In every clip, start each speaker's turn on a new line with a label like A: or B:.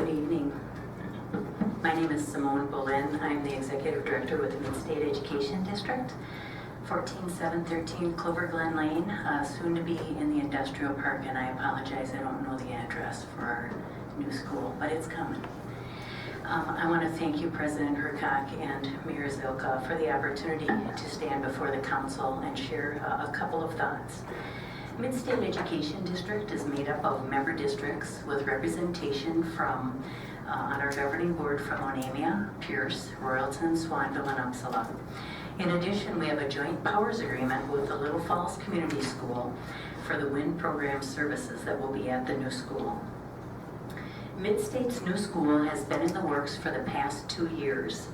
A: Good evening. My name is Simone Boleyn. I'm the Executive Director with the Mid-State Education District, 14713 Clover Glen Lane, soon to be in the Industrial Park, and I apologize, I don't know the address for our new school, but it's coming. I want to thank you, President Hercock and Mayor Zilka, for the opportunity to stand before the council and share a couple of thoughts. Mid-State Education District is made up of member districts with representation from on our governing board from Onamia, Pierce, Royalton, Swanville, and Uppsala. In addition, we have a joint powers agreement with the Little Falls Community School for the WIN program services that will be at the new school. Mid-State's new school has been in the works for the past 2 years.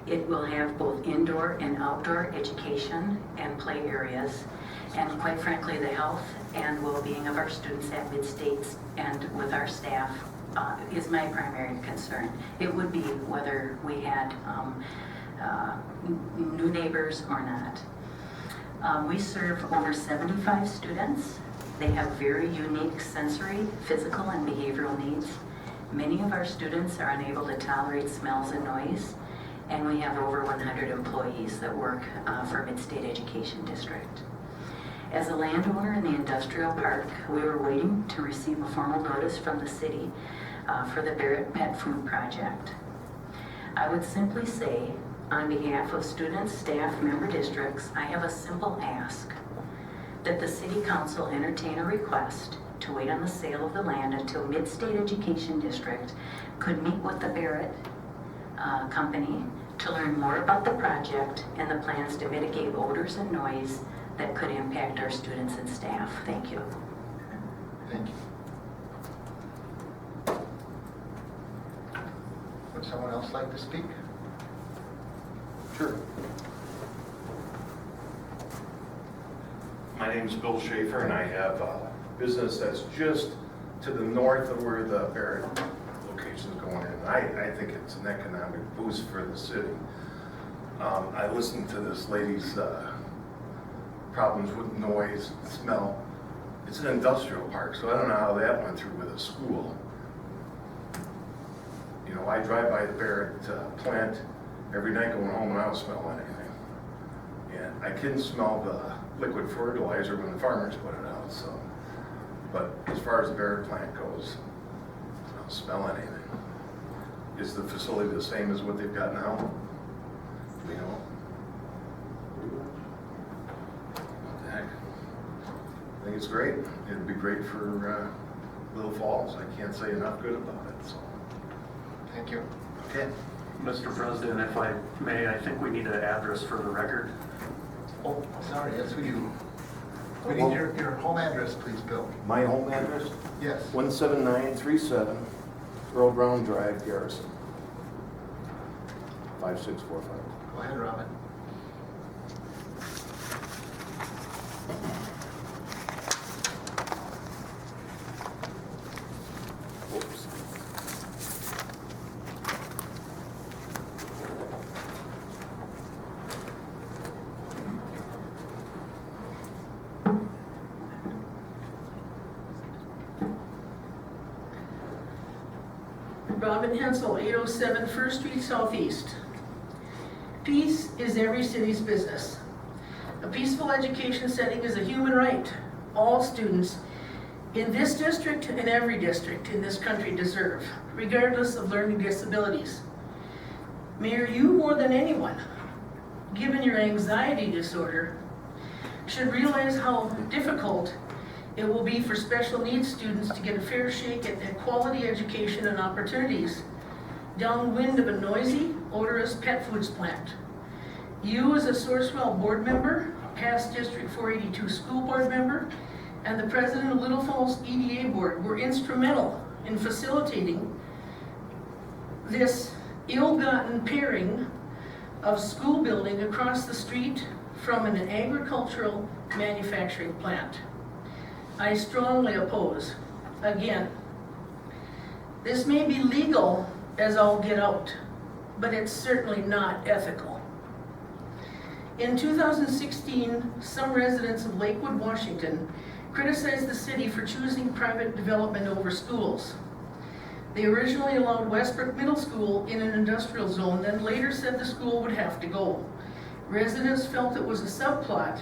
A: It will have both indoor and outdoor education and play areas, and quite frankly, the health and well-being of our students at Mid-State and with our staff is my primary concern. It would be whether we had new neighbors or not. We serve over 75 students. They have very unique sensory, physical, and behavioral needs. Many of our students are unable to tolerate smells and noise, and we have over 100 employees that work for Mid-State Education District. As a landowner in the industrial park, we were waiting to receive a formal notice from the city for the Barrett pet food project. I would simply say, on behalf of students, staff, member districts, I have a simple ask that the City Council entertain a request to wait on the sale of the land until Mid-State Education District could meet with the Barrett company to learn more about the project and the plans to mitigate odors and noise that could impact our students and staff. Thank you.
B: Thank you. Would someone else like to speak? Sure.
C: My name is Bill Schaefer, and I have a business that's just to the north of where the Barrett location is going in. I think it's an economic boost for the city. I listened to this lady's problems with noise, smell. It's an industrial park, so I don't know how that went through with a school. You know, I drive by the Barrett plant every night going home and I don't smell anything. And I couldn't smell the liquid fertilizer when the farmers put it out, so. But as far as the Barrett plant goes, I don't smell anything. Is the facility the same as what they've got now? You know? What the heck? I think it's great. It'd be great for Little Falls. I can't say enough good about it, so.
B: Thank you.
C: Okay.
D: Mr. President, if I may, I think we need an address for the record.
B: Oh, sorry, yes we do. We need your home address, please, Bill.
C: My home address?
B: Yes.
C: 17937 Earl Brown Drive, Garrison. 5645.
B: Go ahead, Robin.
C: Oops.
E: Robin Hensel, 807 First Street Southeast. Peace is every city's business. A peaceful education setting is a human right all students in this district and every district in this country deserve, regardless of learning disabilities. Mayor, you more than anyone, given your anxiety disorder, should realize how difficult it will be for special needs students to get a fair shake at quality education and opportunities downwind of a noisy, odorous pet foods plant. You as a Sourcewell board member, past District 482 school board member, and the president of Little Falls EDA board were instrumental in facilitating this ill-gotten pairing of school building across the street from an agricultural manufacturing plant. I strongly oppose. Again, this may be legal as all get out, but it's certainly not ethical. In 2016, some residents of Lakewood, Washington, criticized the city for choosing private development over schools. They originally allowed Westbrook Middle School in an industrial zone, then later said the school would have to go. Residents felt it was a subplot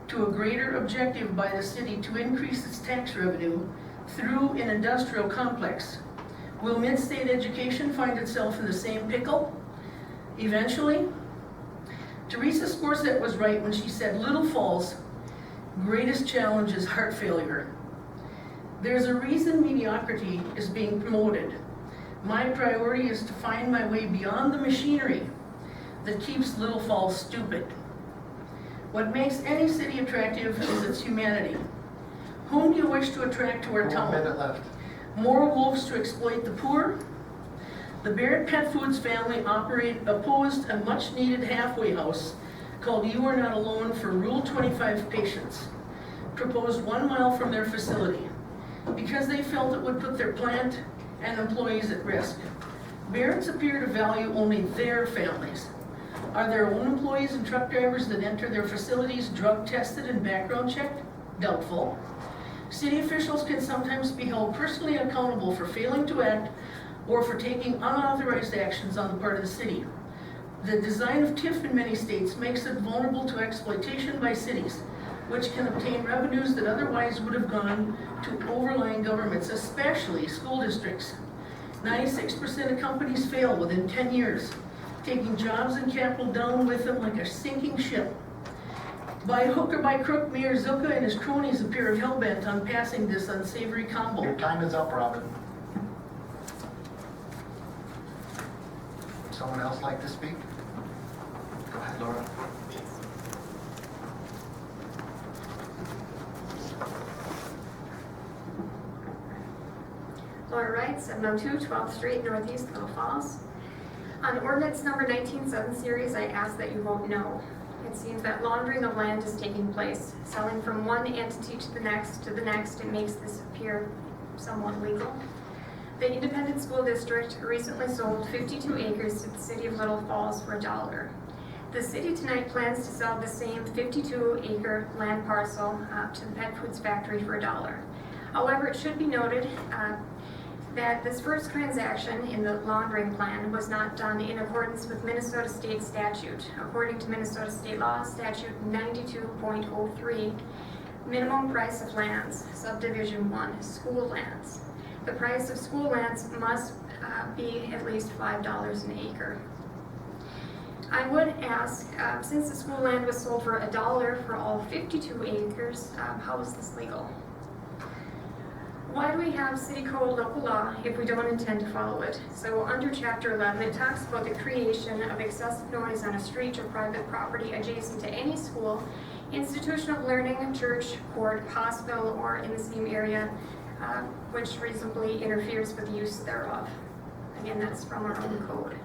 E: to a greater objective by the city to increase its tax revenue through an industrial complex. Will mid-state education find itself in the same pickle? Eventually? Teresa Scorsett was right when she said Little Falls' greatest challenge is heart failure. There's a reason mediocrity is being promoted. My priority is to find my way beyond the machinery that keeps Little Falls stupid. What makes any city attractive is its humanity. Whom do you wish to attract to our
B: 1
E: town?
B: minute left.
E: More wolves to exploit the poor? The Barrett Pet Foods family opposed a much-needed halfway house called You Are Not Alone for Rule 25 patients, proposed 1 mile from their facility, because they felt it would put their plant and employees at risk. Barrett's appear to value only their families. Are their own employees and truck drivers that enter their facilities drug tested and background checked? Doubtful. City officials can sometimes be held personally accountable for failing to act or for taking unauthorized actions on the part of the city. The design of TIF in many states makes it vulnerable to exploitation by cities, which can obtain revenues that otherwise would have gone to overlying governments, especially school districts. 96% of companies fail within 10 years, taking jobs and capital down with them like a sinking ship. By hook or by crook, Mayor Zilka and his cronies appear hell-bent on passing this unsavory combo.
B: Your time is up, Robin. Someone else like to speak? Go ahead, Laura.
F: Laura Wright, 702 12th Street, Northeast Little Falls. On ordinance number 19-7 series, I ask that you vote no. It seems that laundering of land is taking place. Selling from one entity to the next, it makes this appear somewhat legal. The Independent School District recently sold 52 acres to the city of Little Falls for $1. The city tonight plans to sell the same 52-acre land parcel to the pet foods factory for $1. However, it should be noted that this first transaction in the laundering plan was not done in accordance with Minnesota state statute. According to Minnesota state law, statute 92.03, minimum price of lands, subdivision 1, school lands. The price of school lands must be at least $5 an acre. I would ask, since the school land was sold for $1 for all 52 acres, how is this legal? Why do we have city code local law if we don't intend to follow it? So under chapter 11, it talks about the creation of excessive noise on a street or private property adjacent to any school, institution of learning, church, court, hospital, or in the same area, which reasonably interferes with the use thereof. Again, that's from our own code.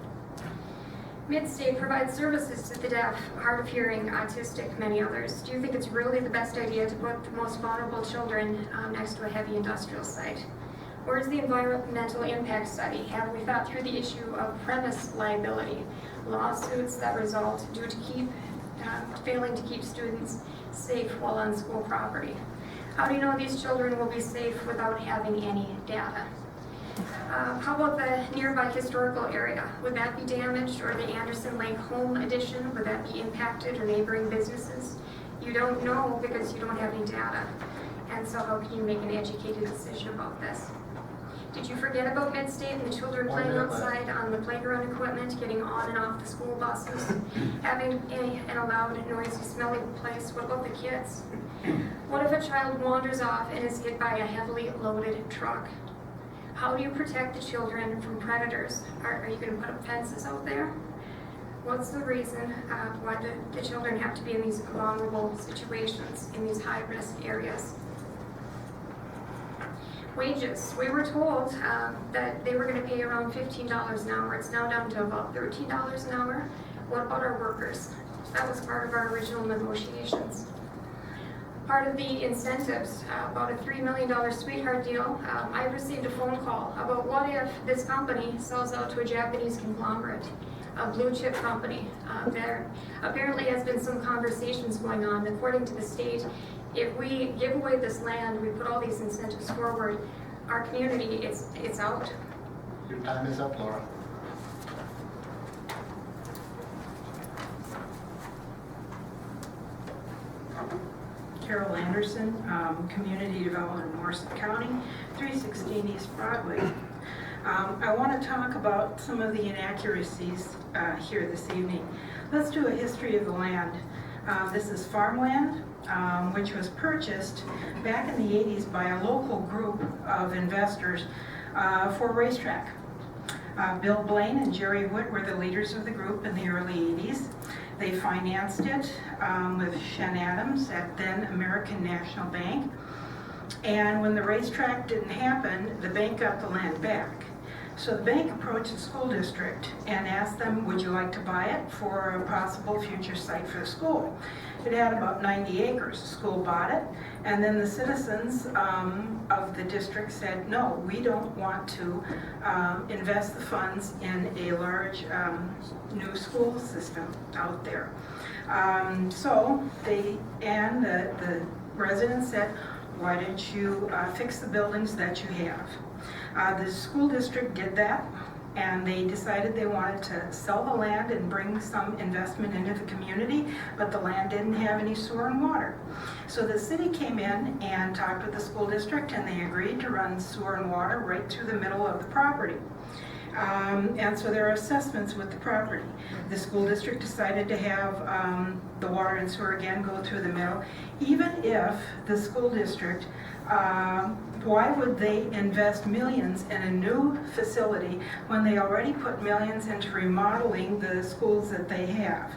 F: Midstate provides services to the deaf, hard of hearing, autistic, many others. Do you think it's really the best idea to put the most vulnerable children next to a heavy industrial site? Where's the environmental impact study? Have we thought through the issue of premise liability, lawsuits that result due to failing to keep students safe while on school property? How do you know these children will be safe without having any data? How about the nearby historical area? Would that be damaged, or the Anderson Lake Home Edition? Would that be impacted, or neighboring businesses? You don't know because you don't have any data. And so how can you make an educated decision about this? Did you forget about Midstate and the children playing outside on the playground equipment, getting on and off the school buses, having an loud, noisy, smelly place? What about the kids? What if a child wanders off and is hit by a heavily loaded truck? How do you protect the children from predators? Are you going to put up fences out there? What's the reason why the children have to be in these vulnerable situations, in these high-risk areas? Wages. We were told that they were going to pay around $15 an hour. It's now down to about $13 an hour. What about our workers? That was part of our original negotiations. Part of the incentives, about a $3 million sweetheart deal, I received a phone call about what if this company sells out to a Japanese conglomerate, a blue chip company. There apparently has been some conversations going on. According to the state, if we give away this land, we put all these incentives forward, our community, it's out.
B: Your time is up, Laura.
G: Carol Anderson, Community Development in Morrison County, 316 East Broadway. I want to talk about some of the inaccuracies here this evening. Let's do a history of the land. This is farmland, which was purchased back in the 80s by a local group of investors for a racetrack. Bill Blaine and Jerry Wood were the leaders of the group in the early 80s. They financed it with Shen Adams at then American National Bank. And when the racetrack didn't happen, the bank got the land back. So the bank approached the school district and asked them, would you like to buy it for a possible future site for the school? It had about 90 acres. The school bought it, and then the citizens of the district said, no, we don't want to invest the funds in a large new school system out there. So the residents said, why don't you fix the buildings that you have? The school district did that, and they decided they wanted to sell the land and bring some investment into the community, but the land didn't have any sewer and water. So the city came in and talked with the school district, and they agreed to run sewer and water right through the middle of the property. And so there are assessments with the property. The school district decided to have the water and sewer again go through the middle. Even if the school district, why would they invest millions in a new facility when they already put millions into remodeling the schools that they have?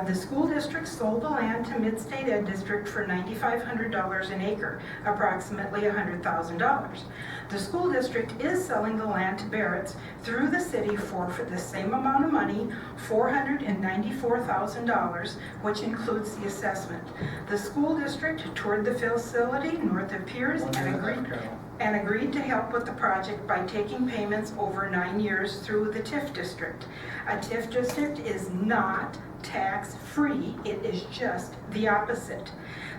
G: The school district sold the land to Mid-State Ed District for $9,500 an acre, approximately $100,000. The school district is selling the land to Barrett's through the city for the same amount of money, $494,000, which includes the assessment. The school district toured the facility north of Piers and agreed to help with the project by taking payments over 9 years through the TIF district. A TIF district is not tax-free, it is just the opposite.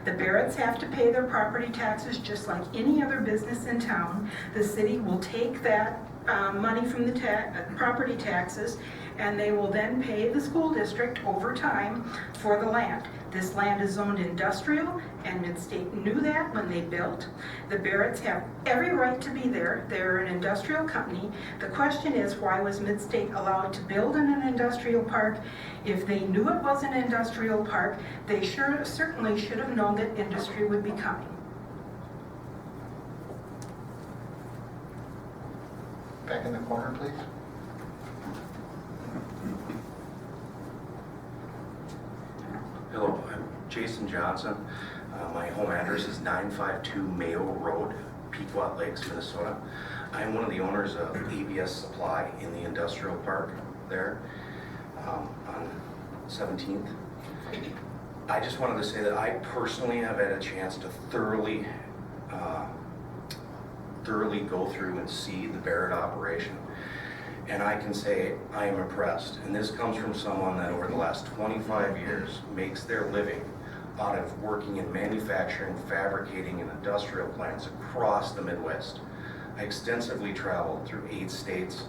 G: The Barretts have to pay their property taxes just like any other business in town. The city will take that money from the property taxes, and they will then pay the school district over time for the land. This land is zoned industrial, and Mid-State knew that when they built. The Barretts have every right to be there. They're an industrial company. The question is, why was Mid-State allowed to build in an industrial park? If they knew it was an industrial park, they certainly should have known that industry would be coming.
B: Back in the corner, please.
H: Hello, I'm Jason Johnson. My home address is 952 Mayo Road, Pequot Lakes, Minnesota. I'm one of the owners of ABS Supply in the industrial park there on 17th. I just wanted to say that I personally have had a chance to thoroughly go through and see the Barrett operation. And I can say I am impressed. And this comes from someone that over the last 25 years makes their living out of working in manufacturing, fabricating, and industrial plants across the Midwest. I extensively traveled through 8 states.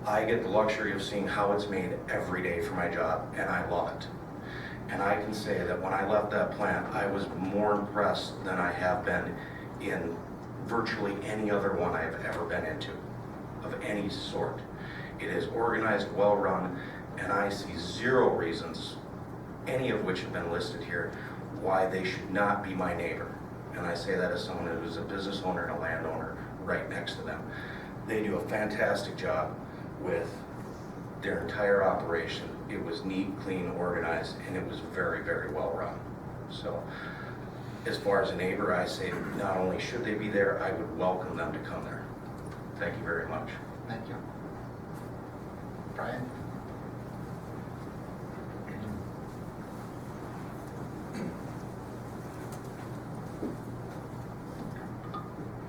H: I get the luxury of seeing how it's made every day for my job, and I love it. And I can say that when I left that plant, I was more impressed than I have been in virtually any other one I have ever been into, of any sort. It is organized, well run, and I see 0 reasons, any of which have been listed here, why they should not be my neighbor. And I say that as someone who's a business owner and a landowner right next to them. They do a fantastic job with their entire operation. It was neat, clean, organized, and it was very, very well run. So as far as a neighbor, I say not only should they be there, I would welcome them to come there. Thank you very much.
B: Thank you. Brian?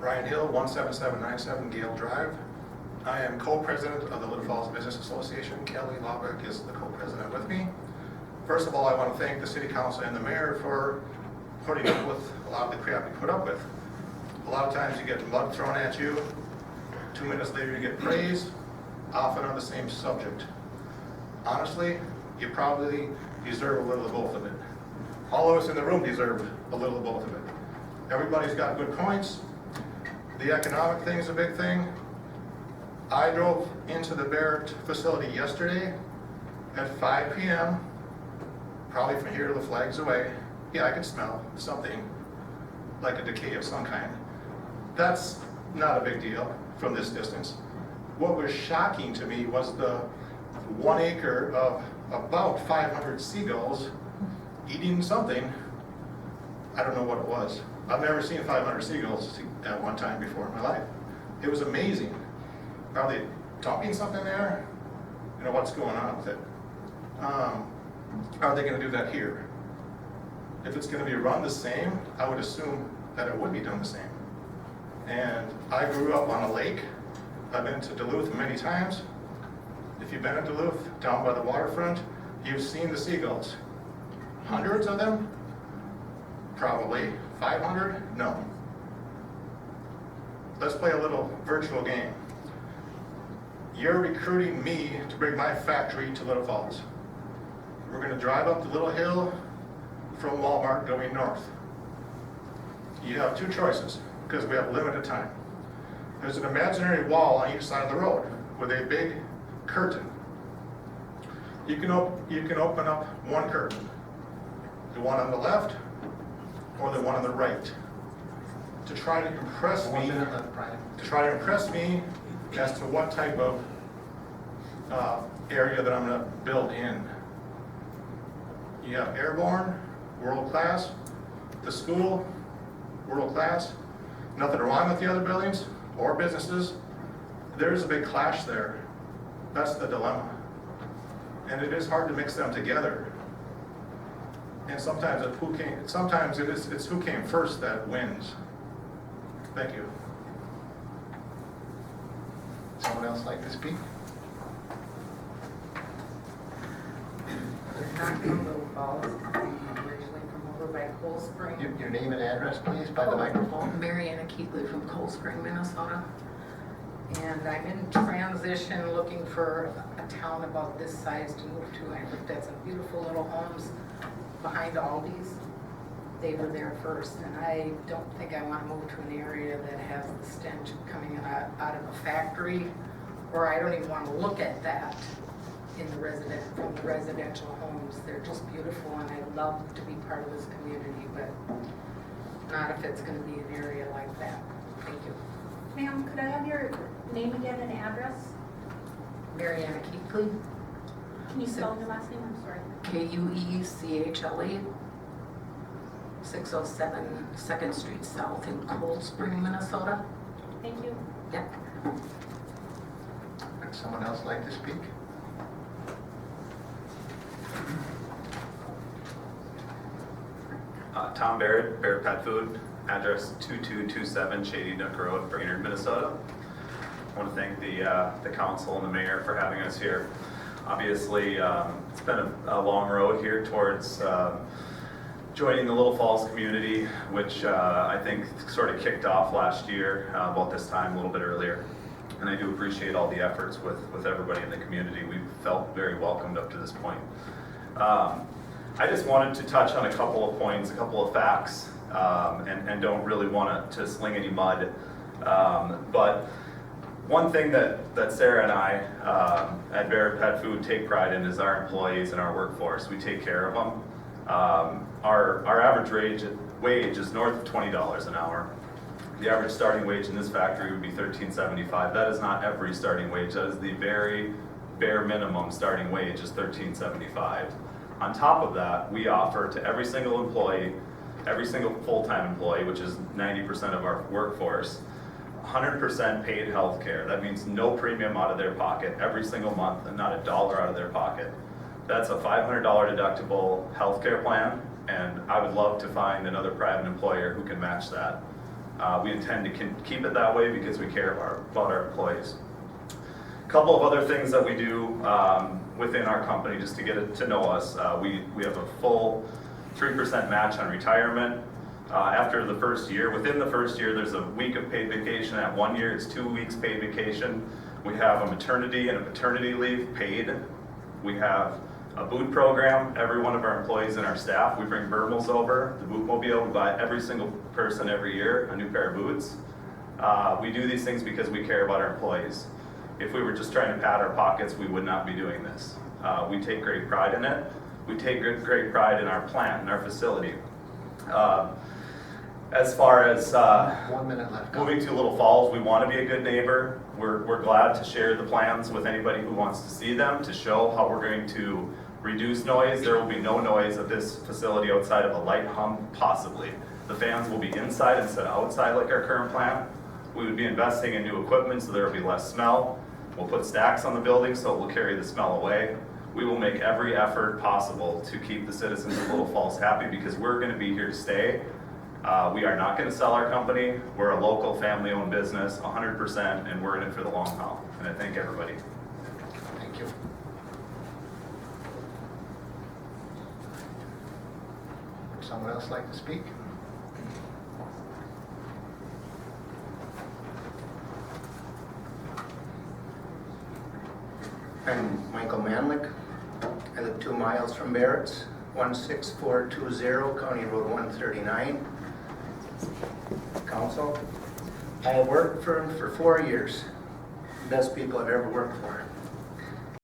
I: Brian Hill, 17797 Gale Drive. I am co-president of the Little Falls Business Association. Kelly Laubeck is the co-president with me. First of all, I want to thank the city council and the mayor for putting up with a lot of the crap you put up with. A lot of times you get mud thrown at you, 2 minutes later you get praise, often on the same subject. Honestly, you probably deserve a little of both of it. All of us in the room deserve a little of both of it. Everybody's got good points. The economic thing is a big thing. I drove into the Barrett facility yesterday at 5 p.m., probably from here to the flags away. Yeah, I could smell something like a decay of some kind. That's not a big deal from this distance. What was shocking to me was the 1 acre of about 500 seagulls eating something. I don't know what it was. I've never seen 500 seagulls at one time before in my life. It was amazing. Are they dumping something there? You know, what's going on with it? Are they going to do that here? If it's going to be run the same, I would assume that it would be done the same. And I grew up on a lake. I've been to Duluth many times. If you've been to Duluth, down by the waterfront, you've seen the seagulls. Hundreds of them? Probably. 500? No. Let's play a little virtual game. You're recruiting me to bring my factory to Little Falls. We're going to drive up the little hill from Walmart going north. You have two choices because we have limited time. There's an imaginary wall on each side of the road with a big curtain. You can open up one curtain, the one on the left or the one on the right, to try to impress me.
B: 1 minute left, Brian.
I: To try to impress me as to what type of area that I'm going to build in. You have airborne, world class. The school, world class. Nothing wrong with the other buildings or businesses. There's a big clash there. That's the dilemma. And it is hard to mix them together. And sometimes it's who came first that wins. Thank you.
B: Someone else like to speak?
J: Not from Little Falls, I'm originally from over by Cold Spring.
B: Your name and address, please, by the microphone.
J: Mariana Keatley from Cold Spring, Minnesota. And I'm in transition looking for a town about this size to move to. I looked at some beautiful little homes behind Aldi's. They were there first, and I don't think I want to move to an area that has the stench coming out of a factory, or I don't even want to look at that in the from the residential homes. They're just beautiful, and I'd love to be part of this community, but not if it's going to be an area like that. Thank you.
K: Ma'am, could I have your name again and address?
J: Mariana Keatley,
K: Can you spell your last name? I'm sorry.
J: Kuechle, 607 2nd Street South in Cold Spring, Minnesota.
K: Thank you.
J: Yep.
B: Would someone else like to speak?
L: Tom Barrett, Barrett Pet Food, address 2227 Shady Nook Road, Brainerd, Minnesota. I want to thank the council and the mayor for having us here. Obviously, it's been a long road here towards joining the Little Falls community, which I think sort of kicked off last year, about this time, a little bit earlier. And I do appreciate all the efforts with everybody in the community. We've felt very welcomed up to this point. I just wanted to touch on a couple of points, a couple of facts, and don't really want to sling any mud. But one thing that Sarah and I at Barrett Pet Food take pride in is our employees and our workforce. We take care of them. Our average wage is north of $20 an hour. The average starting wage in this factory would be $13.75. That is not every starting wage. That is the very bare minimum starting wage is $13.75. On top of that, we offer to every single employee, every single full-time employee, which is 90% of our workforce, 100% paid health care. That means no premium out of their pocket every single month and not a dollar out of their pocket. That's a $500 deductible health care plan, and I would love to find another private employer who can match that. We intend to keep it that way because we care about our employees. A couple of other things that we do within our company, just to get to know us, we have a full 3% match on retirement. After the first year, within the first year, there's a week of paid vacation. At 1 year, it's 2 weeks paid vacation. We have a maternity and a paternity leave paid. We have a boot program. Every one of our employees and our staff, we bring Burmels over, the bootmobile. We buy every single person every year a new pair of boots. We do these things because we care about our employees. If we were just trying to pad our pockets, we would not be doing this. We take great pride in it. We take great pride in our plant, in our facility. As far as
B: 1 minute left. Go.
L: moving to Little Falls, we want to be a good neighbor. We're glad to share the plans with anybody who wants to see them, to show how we're going to reduce noise. There will be no noise at this facility outside of a light hum, possibly. The fans will be inside instead of outside like our current plant. We would be investing in new equipment so there will be less smell. We'll put stacks on the building so it will carry the smell away. We will make every effort possible to keep the citizens of Little Falls happy because we're going to be here to stay. We are not going to sell our company. We're a local family-owned business, 100%, and we're in it for the long haul. And I thank everybody.
B: Thank you. Would someone else like to speak?
M: I'm Michael Manlick. I live 2 miles from Barrett's, 16420 County Road 139. Council. I have worked for him for 4 years. Best people I've ever worked for.